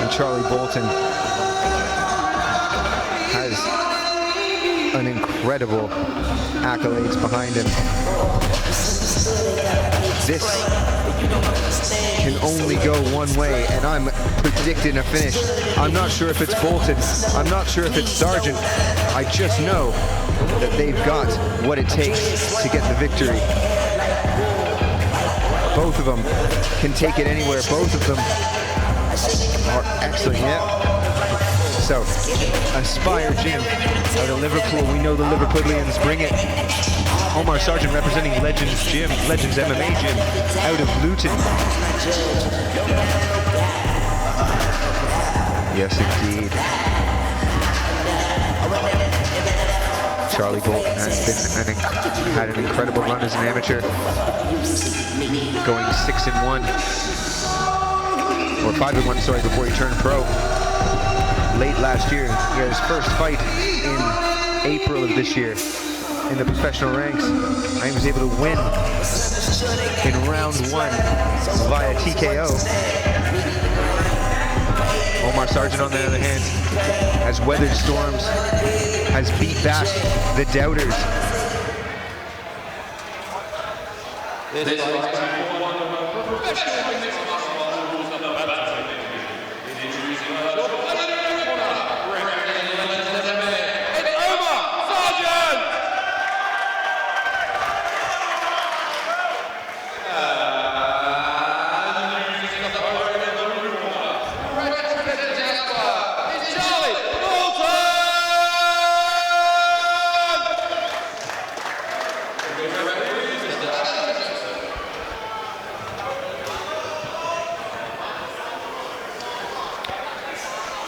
And Charlie Boulton has an incredible accolades behind him. This can only go one way, and I'm predicting a finish. I'm not sure if it's Boulton. I'm not sure if it's Sargent. I just know that they've got what it takes to get the victory. Both of them can take it anywhere. Both of them are excellent. Yeah. So, Aspire Gym out of Liverpool. We know the Liverpudlians bring it. Omar Sargent representing Legends Gym, Legends MMA Gym out of Boulton. Yes, indeed. Charlie Boulton has had an incredible run as an amateur, going 6-1, or 5-1, sorry, before he turned pro. Late last year, he had his first fight in April of this year in the professional ranks. And he was able to win in round 1 via TKO. Omar Sargent, on the other hand, has weathered storms, has beat back the doubters.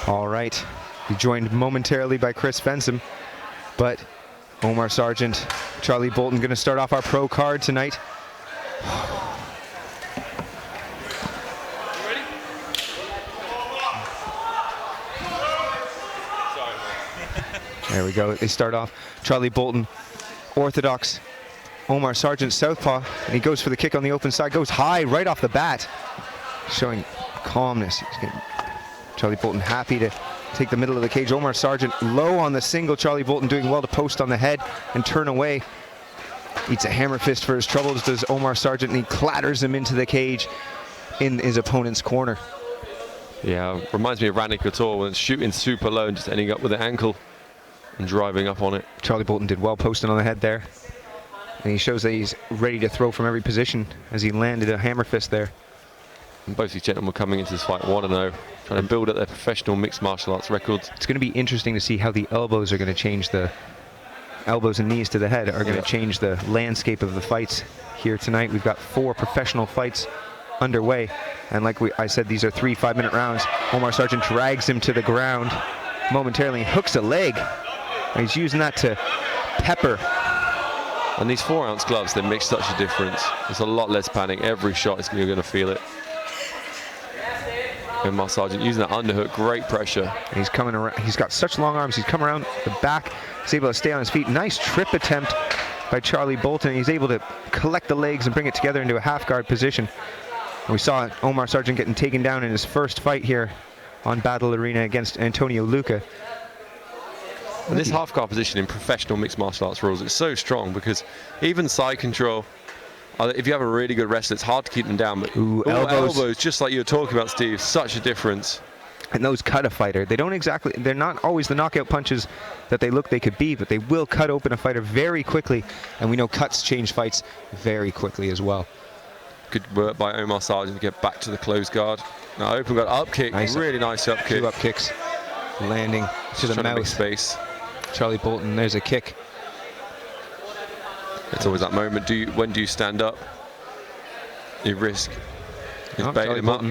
All right, he joined momentarily by Chris Fensom, but Omar Sargent, Charlie Boulton going to start off our pro card tonight. There we go, they start off. Charlie Boulton, orthodox. Omar Sargent, southpaw, and he goes for the kick on the open side, goes high right off the bat, showing calmness. He's getting Charlie Boulton happy to take the middle of the cage. Omar Sargent low on the single. Charlie Boulton doing well to post on the head and turn away. Eats a hammer fist for his troubles, does Omar Sargent, and he clatters him into the cage in his opponent's corner. Yeah, reminds me of Randy Couture when it's shooting super low and just ending up with the ankle and driving up on it. Charlie Boulton did well posting on the head there. And he shows that he's ready to throw from every position as he landed a hammer fist there. And both these gentlemen coming into this fight 1-0, trying to build up their professional mixed martial arts records. It's going to be interesting to see how the elbows are going to change, the elbows and knees to the head are going to change the landscape of the fights here tonight. We've got 4 professional fights underway, and like I said, these are 3 5-minute rounds. Omar Sargent drags him to the ground momentarily and hooks a leg, and he's using that to pepper. And these 4-ounce gloves, they make such a difference. There's a lot less panic. Every shot you're going to feel it. Omar Sargent using that underhook, great pressure. And he's coming around, he's got such long arms, he's coming around the back, he's able to stay on his feet. Nice trip attempt by Charlie Boulton. He's able to collect the legs and bring it together into a half guard position. And we saw Omar Sargent getting taken down in his first fight here on Battle Arena against Antonio Luca. And this half guard position in professional mixed martial arts rules, it's so strong because even side control, if you have a really good wrestler, it's hard to keep them down. But elbows, just like you were talking about, Steve, such a difference. And those cut a fighter. They're not always the knockout punches that they look they could be, but they will cut open a fighter very quickly. And we know cuts change fights very quickly as well. Good work by Omar Sargent to get back to the closed guard. Now open guard, up kick, nice. Really nice up kick. 2 up kicks, landing to the mouth. Space. Charlie Boulton, there's a kick. It's always that moment. When do you stand up? You risk. He's baiting him up.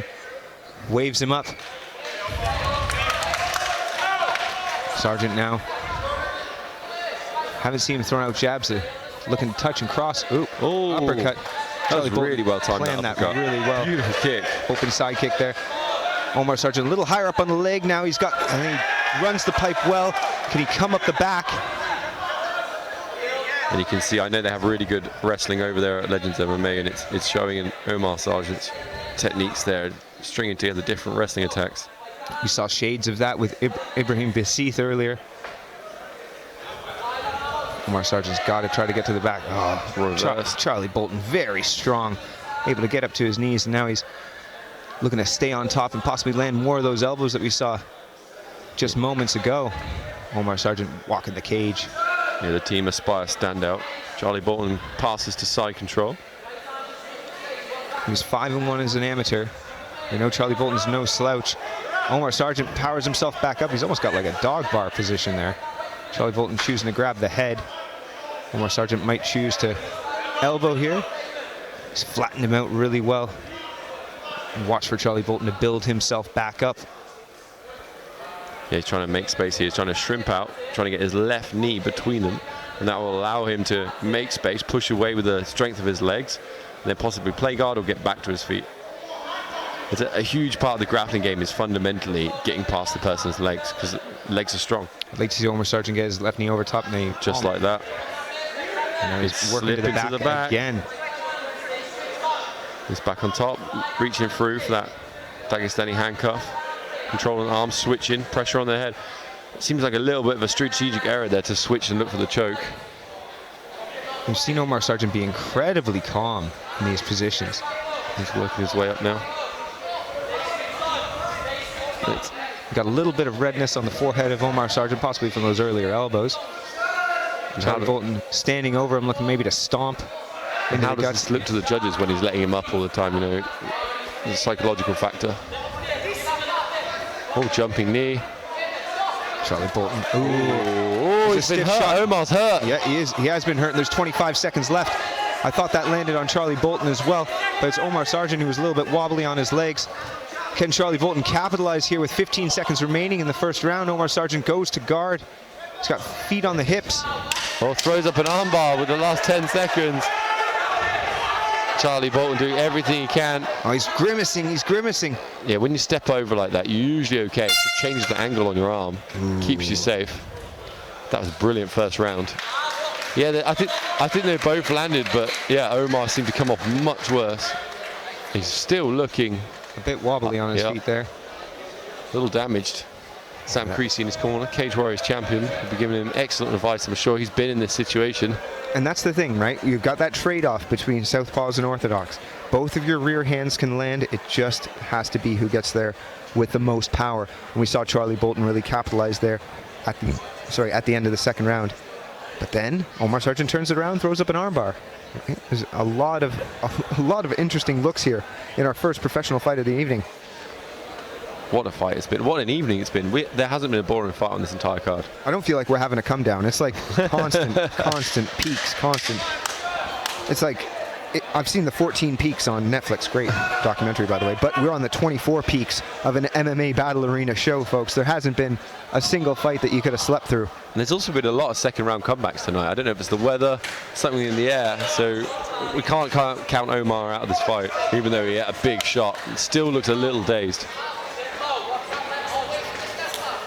Waves him up. Sargent now. Haven't seen him throwing out jabs. Looking to touch and cross. Ooh, uppercut. That was really well timed. Planned that really well. Beautiful kick. Open side kick there. Omar Sargent a little higher up on the leg now. He's got, I think he runs the pipe well. Can he come up the back? And you can see, I know they have really good wrestling over there at Legends MMA, and it's showing in Omar Sargent's techniques there, stringing together different wrestling attacks. We saw shades of that with Ibrahim Bassith earlier. Omar Sargent's got to try to get to the back. Oh, Charlie Boulton, very strong, able to get up to his knees, and now he's looking to stay on top and possibly land more of those elbows that we saw just moments ago. Omar Sargent walking the cage. Yeah, the team aspire standout. Charlie Boulton passes to side control. He was 5-1 as an amateur. We know Charlie Boulton's no slouch. Omar Sargent powers himself back up. He's almost got like a dog bar position there. Charlie Boulton choosing to grab the head. Omar Sargent might choose to elbow here. He's flattened him out really well. And watch for Charlie Boulton to build himself back up. Yeah, he's trying to make space here. He's trying to shrimp out, trying to get his left knee between them. And that will allow him to make space, push away with the strength of his legs, and then possibly play guard or get back to his feet. It's a huge part of the grappling game is fundamentally getting past the person's legs, because legs are strong. I'd like to see Omar Sargent get his left knee over top knee. Just like that. And now he's working to the back again. He's back on top, reaching through for that Dagestani handcuff. Controlling arms, switching, pressure on the head. It seems like a little bit of a strategic error there to switch and look for the choke. We've seen Omar Sargent be incredibly calm in these positions. He's working his way up now. Got a little bit of redness on the forehead of Omar Sargent, possibly from those earlier elbows. Charlie Boulton standing over him, looking maybe to stomp. And how does this look to the judges when he's letting him up all the time? You know, it's a psychological factor. Oh, jumping knee. Charlie Boulton. Oh, he's been hurt. Omar's hurt. Yeah, he is. He has been hurt. There's 25 seconds left. I thought that landed on Charlie Boulton as well, but it's Omar Sargent who was a little bit wobbly on his legs. Can Charlie Boulton capitalize here with 15 seconds remaining in the first round? Omar Sargent goes to guard. He's got feet on the hips. Oh, throws up an armbar with the last 10 seconds. Charlie Boulton doing everything he can. Oh, he's grimacing, he's grimacing. Yeah, when you step over like that, you're usually okay. It just changes the angle on your arm, keeps you safe. That was a brilliant first round. Yeah, I think they both landed, but yeah, Omar seemed to come off much worse. He's still looking a bit wobbly on his feet there. A little damaged. Sam Creasy in his corner, Cage Warriors champion, will be giving him excellent advice. I'm sure he's been in this situation. And that's the thing, right? You've got that trade-off between southpaws and orthodox. Both of your rear hands can land. It just has to be who gets there with the most power. And we saw Charlie Boulton really capitalize there at the end of the second round. But then Omar Sargent turns it around, throws up an armbar. There's a lot of interesting looks here in our first professional fight of the evening. What a fight it's been. What an evening it's been. There hasn't been a boring fight on this entire card. I don't feel like we're having a come down. It's like constant peaks, constant. It's like, I've seen the 14 Peaks on Netflix. Great documentary, by the way. But we're on the 24 peaks of an MMA battle arena show, folks. There hasn't been a single fight that you could have slept through. And there's also been a lot of second round comebacks tonight. I don't know if it's the weather, something in the air. So we can't count Omar out of this fight, even though he had a big shot. He still looks a little dazed.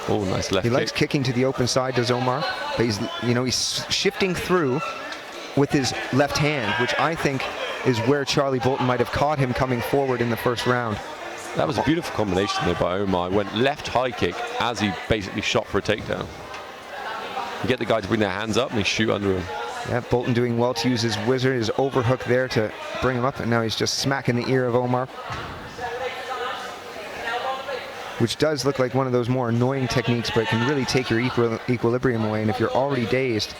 Oh, nice left kick. He likes kicking to the open side, does Omar. But he's shifting through with his left hand, which I think is where Charlie Boulton might have caught him coming forward in the first round. That was a beautiful combination there by Omar. Went left high kick as he basically shot for a takedown. You get the guy to bring their hands up and they shoot under him. Yeah, Boulton doing well to use his whizzer, his overhook there to bring him up, and now he's just smacking the ear of Omar. Which does look like one of those more annoying techniques, but it can really take your equilibrium away. And if you're already dazed,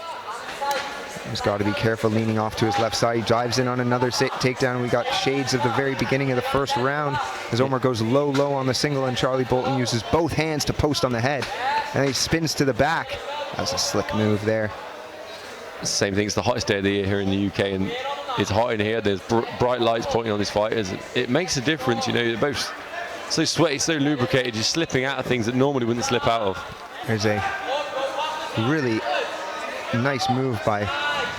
he's got to be careful leaning off to his left side. He dives in on another takedown. We got shades of the very beginning of the first round as Omar goes low on the single, and Charlie Boulton uses both hands to post on the head. And he spins to the back. That's a slick move there. Same thing, it's the hottest day of the year here in the UK, and it's hot in here. There's bright lights pointing on these fighters. It makes a difference, you know. They're both so sweaty, so lubricated, you're slipping out of things that normally wouldn't slip out of. There's a really nice move by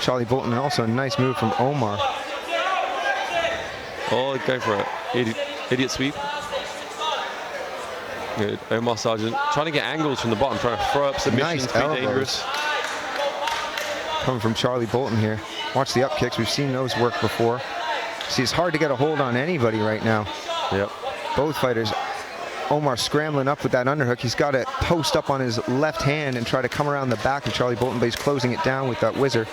Charlie Boulton, and also a nice move from Omar. Oh, go for it. Idiot sweep. Good. Omar Sargent trying to get angles from the bottom, trying to throw up submissions, nice be elbows. dangerous. Coming from Charlie Boulton here. Watch the up kicks. We've seen those work before. See, it's hard to get a hold on anybody right now. Yep. Both fighters. Omar scrambling up with that underhook. He's got to post up on his left hand and try to come around the back of Charlie Boulton, but he's closing it down with that whizzer.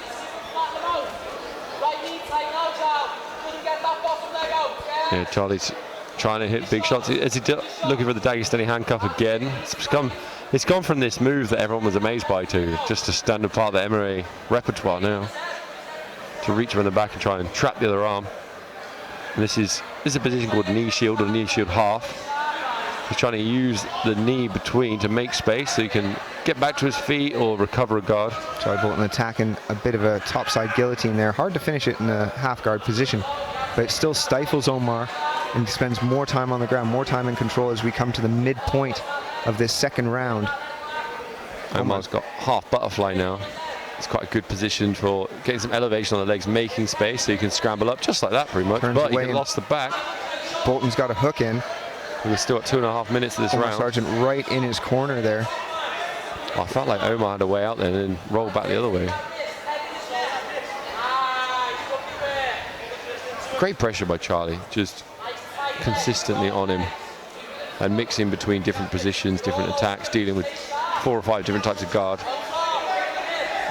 Yeah, Charlie's trying to hit big shots. Is he looking for the Dagestani handcuff again? It's gone from this move that everyone was amazed by to just a standard part of the MMA repertoire now. To reach him in the back and try and trap the other arm. And this is a position called knee shield or knee shield half. He's trying to use the knee between to make space so he can get back to his feet or recover a guard. Charlie Boulton attacking a bit of a topside guillotine there. Hard to finish it in a half guard position, but it still stifles Omar and spends more time on the ground, more time in control as we come to the midpoint of this second round. Omar's got half butterfly now. It's quite a good position for getting some elevation on the legs, making space so you can scramble up just like that pretty much. But he lost the back. Boulton's got a hook in. We're still at 2.5 minutes of this round. Sargent right in his corner there. I felt like Omar had a way out there and then rolled back the other way. Great pressure by Charlie, just consistently on him and mixing between different positions, different attacks, dealing with 4 or 5 different types of guard.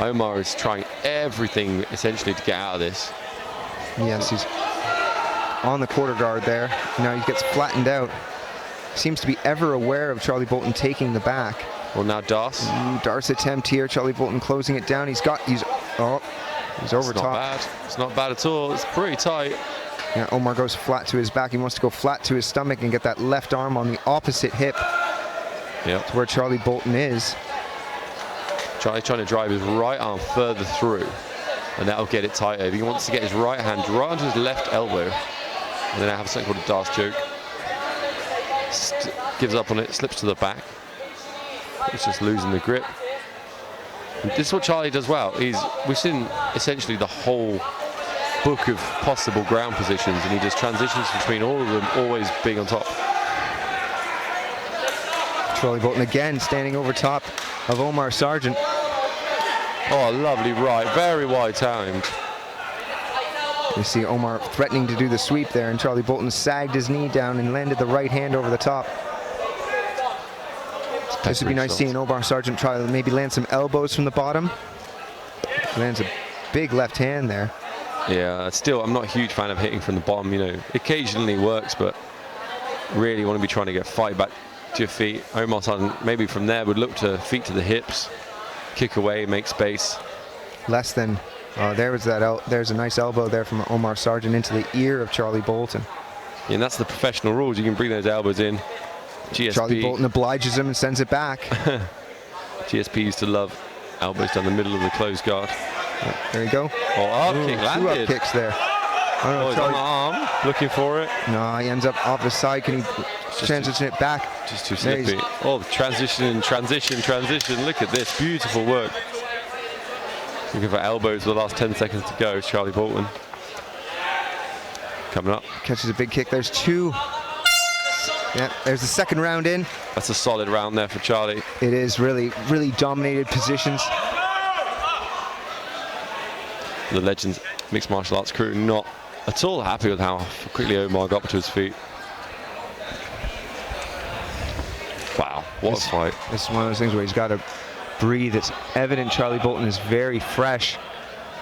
Omar is trying everything essentially to get out of this. Yes, he's on the quarter guard there. Now he gets flattened out. Seems to be ever aware of Charlie Boulton taking the back. Well, now Darce. Darce attempt here. Charlie Boulton closing it down. He's over top. It's not bad at all. It's pretty tight. Yeah, Omar goes flat to his back. He wants to go flat to his stomach and get that left arm on the opposite hip. Yep. To where Charlie Boulton is. Charlie's trying to drive his right arm further through, and that'll get it tighter. If he wants to get his right hand right onto his left elbow, and then I have something called a Darce choke. Gives up on it, slips to the back. He's just losing the grip. And this is what Charlie does well. We've seen essentially the whole book of possible ground positions, and he just transitions between all of them, always being on top. Charlie Boulton again standing over top of Omar Sargent. Oh, lovely right, very wide timed. You see Omar threatening to do the sweep there, and Charlie Boulton sagged his knee down and landed the right hand over the top. This would be nice seeing Omar Sargent try to maybe land some elbows from the bottom. Lands a big left hand there. Yeah, still, I'm not a huge fan of hitting from the bottom. You know, occasionally works, but really want to be trying to get fight back to your feet. Omar Sargent maybe from there would look to feet to the hips, kick away, make space. Less than. There's a nice elbow there from Omar Sargent into the ear of Charlie Boulton. Yeah, and that's the professional rules. You can bring those elbows in. GSP. Charlie Boulton obliges him and sends it back. GSP used to love elbows down the middle of the closed guard. There you go. Oh, up kick landed. 2 up kicks there. Oh, he's on the arm, looking for it. No, he ends up off the side. Can he transition it back? Just too slippy. Oh, transition. Look at this, beautiful work. Looking for elbows with the last 10 seconds to go. Charlie Boulton coming up. Catches a big kick. There's 2. Yeah, there's the second round in. That's a solid round there for Charlie. It is really, really dominated positions. The Legends mixed martial arts crew not at all happy with how quickly Omar got up to his feet. Wow, what a fight. This is one of those things where he's got to breathe. It's evident Charlie Boulton is very fresh.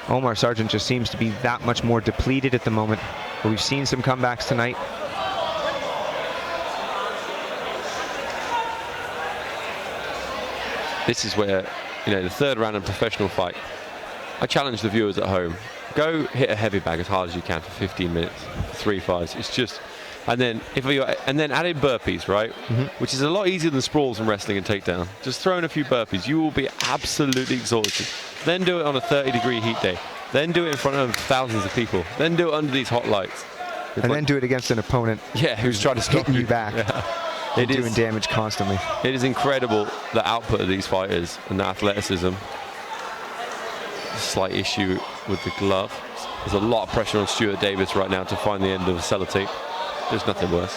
Omar Sargent just seems to be that much more depleted at the moment. But we've seen some comebacks tonight. This is where, you know, the third round of a professional fight. I challenge the viewers at home. Go hit a heavy bag as hard as you can for 15 minutes, 3 fights. It's just, and then add in burpees, right? Which is a lot easier than sprawls and wrestling and takedown. Just throw in a few burpees. You will be absolutely exhausted. Then do it on a 30-degree heat day. Then do it in front of thousands of people. Then do it under these hot lights. And then do it against an opponent who's trying to stop you back. Yeah. It is doing damage constantly. It is incredible, the output of these fighters and the athleticism. Slight issue with the glove. There's a lot of pressure on Stuart Davis right now to find the end of the sellotape. There's nothing worse.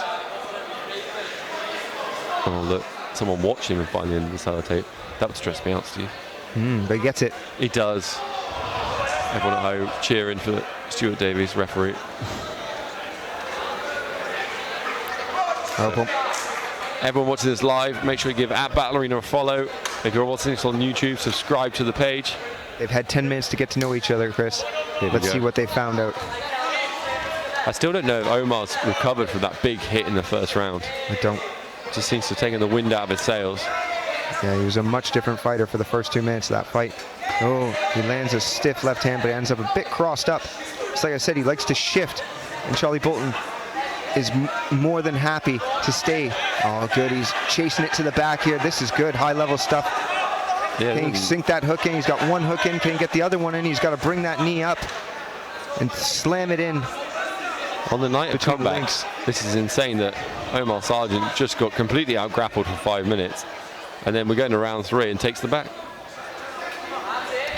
Oh look, someone watching and find the end of the sellotape. That would stress me out, Steve. But he gets it. He does. Everyone at home cheering for Stuart Davis, referee. Everyone watching this live, make sure you give @BattleArena a follow. If you're watching this on YouTube, subscribe to the page. They've had 10 minutes to get to know each other, Chris. Let's see what they found out. I still don't know if Omar's recovered from that big hit in the first round. I don't. Just seems to have taken the wind out of his sails. Yeah, he was a much different fighter for the first 2 minutes of that fight. Oh, he lands a stiff left hand, but he ends up a bit crossed up. Just like I said, he likes to shift, and Charlie Boulton is more than happy to stay. Oh, good. He's chasing it to the back here. This is good, high-level stuff. Yeah, can he sink that hook in? He's got one hook in. Can he get the other one in? He's got to bring that knee up and slam it in. On the night of comebacks, this is insane that Omar Sargent just got completely out-grappled for 5 minutes. And then we're going to round 3 and takes the back.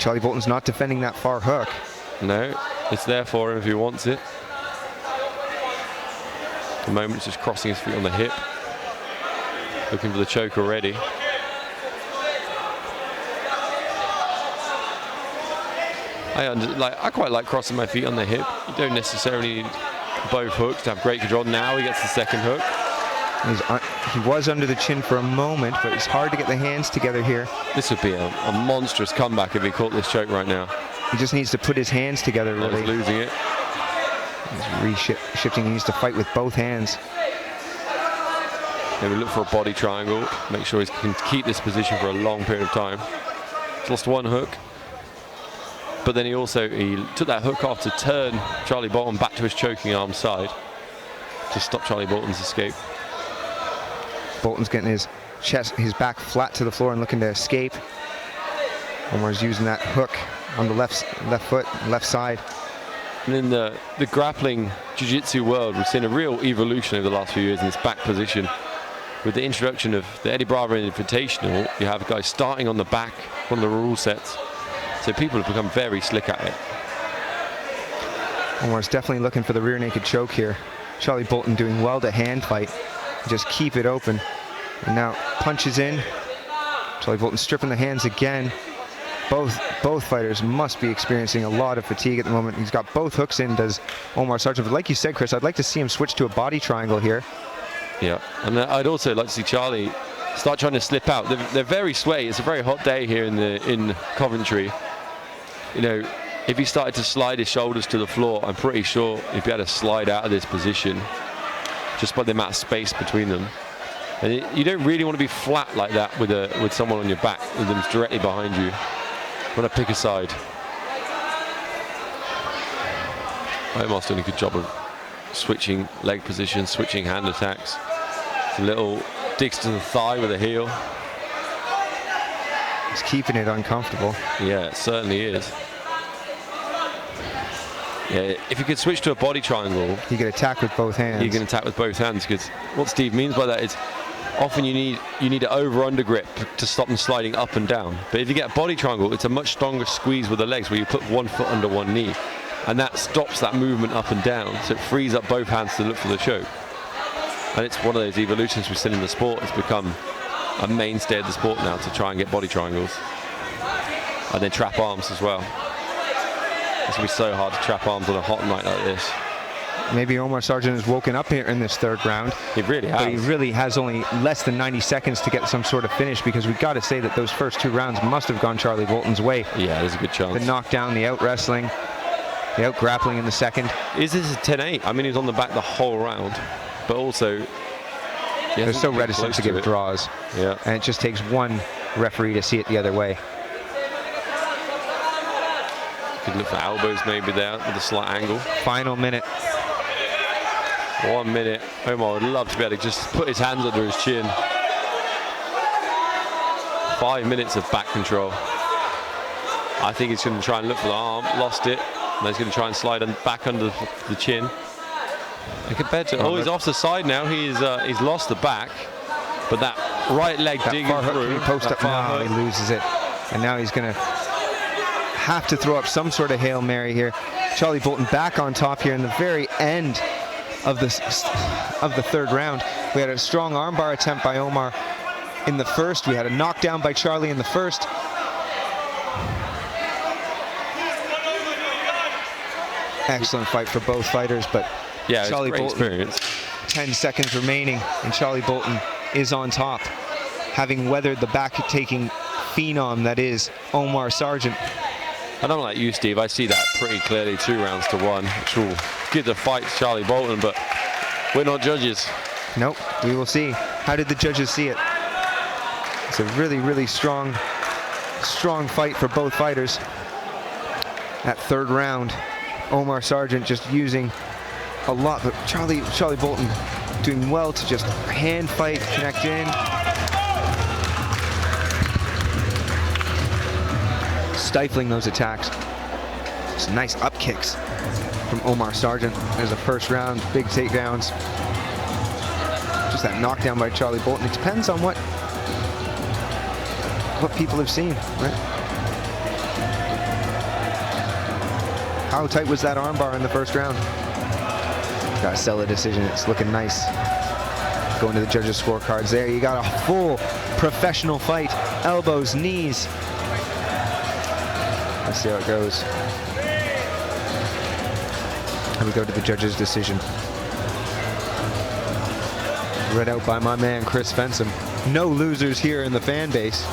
Charlie Boulton's not defending that far hook. No, it's there for him if he wants it. At the moment, it's just crossing his feet on the hip. Looking for the choke already. I quite like crossing my feet on the hip. You don't necessarily need both hooks to have great control. Now he gets the second hook. He was under the chin for a moment, but it's hard to get the hands together here. This would be a monstrous comeback if he caught this choke right now. He just needs to put his hands together, really. He's losing it. He's re-shifting. He needs to fight with both hands. Maybe look for a body triangle. Make sure he can keep this position for a long period of time. He's lost one hook. But then he took that hook off to turn Charlie Boulton back to his choking arm side to stop Charlie Boulton's escape. Boulton's getting his back flat to the floor and looking to escape. Omar's using that hook on the left foot, left side. And in the grappling jiu-jitsu world, we've seen a real evolution over the last few years in this back position. With the introduction of the Eddie Bravo Invitational, you have guys starting on the back, one of the rule sets. So people have become very slick at it. Omar's definitely looking for the rear naked choke here. Charlie Boulton doing well to hand fight. Just keep it open. And now punches in. Charlie Boulton stripping the hands again. Both fighters must be experiencing a lot of fatigue at the moment. He's got both hooks in, does Omar Sargent. But like you said, Chris, I'd like to see him switch to a body triangle here. Yeah, and I'd also like to see Charlie start trying to slip out. They're very sweaty. It's a very hot day here in Coventry. You know, if he started to slide his shoulders to the floor, I'm pretty sure he'd be able to slide out of this position just by the amount of space between them. And you don't really want to be flat like that with someone on your back, with them directly behind you. You want to pick a side. Omar's doing a good job of switching leg positions, switching hand attacks. A little digs to the thigh with a heel. He's keeping it uncomfortable. Yeah, it certainly is. Yeah, if you could switch to a body triangle, you can attack with both hands. You can attack with both hands, because what Steve means by that is often you need an over-under grip to stop them sliding up and down. But if you get a body triangle, it's a much stronger squeeze with the legs where you put one foot under one knee. And that stops that movement up and down, so it frees up both hands to look for the choke. And it's one of those evolutions we've seen in the sport. It's become a mainstay of the sport now to try and get body triangles. And then trap arms as well. It's going to be so hard to trap arms on a hot night like this. Maybe Omar Sargent has woken up here in this third round. He really has. But he really has only less than 90 seconds to get some sort of finish, because we've got to say that those first 2 rounds must have gone Charlie Boulton's way. Yeah, there's a good chance. The knockdown, the out-wrestling, the out-grappling in the second. Is this a 10-8? I mean, he was on the back the whole round, but also they're so reticent to give draws. Yeah. And it just takes one referee to see it the other way. Could look for elbows maybe there with a slight angle. Final minute. 1 minute. Omar would love to be able to just put his hands under his chin. 5 minutes of back control. I think he's going to try and look for the arm. Lost it. And he's going to try and slide back under the chin. And compared to, he's off the side now. He's lost the back. But that right leg digging through. He loses it. And now he's going to have to throw up some sort of Hail Mary here. Charlie Boulton back on top here in the very end of the third round. We had a strong armbar attempt by Omar in the first. We had a knockdown by Charlie in the first. Excellent fight for both fighters, but yeah, Charlie Boulton, experience. 10 seconds remaining, and Charlie Boulton is on top, having weathered the back-taking phenom that is Omar Sargent. I don't like you, Steve. I see that pretty clearly, 2 rounds to 1, which will give the fight to Charlie Boulton, but we're not judges. Nope, we will see. How did the judges see it? It's a really, really strong fight for both fighters. That 3rd round, Omar Sargent just using a lot, but Charlie Boulton doing well to just hand fight, connect in. Stifling those attacks. Some nice up kicks from Omar Sargent. There's a 1st round, big takedowns. Just that knockdown by Charlie Boulton. It depends on what people have seen, right? How tight was that armbar in the 1st round? Got to sell a decision. It's looking nice. Going to the judges' scorecards there. You got a full professional fight. Elbows, knees. Let's see how it goes. And we go to the judges' decision. Read out by my man, Chris Fensom. No losers here in the fan base.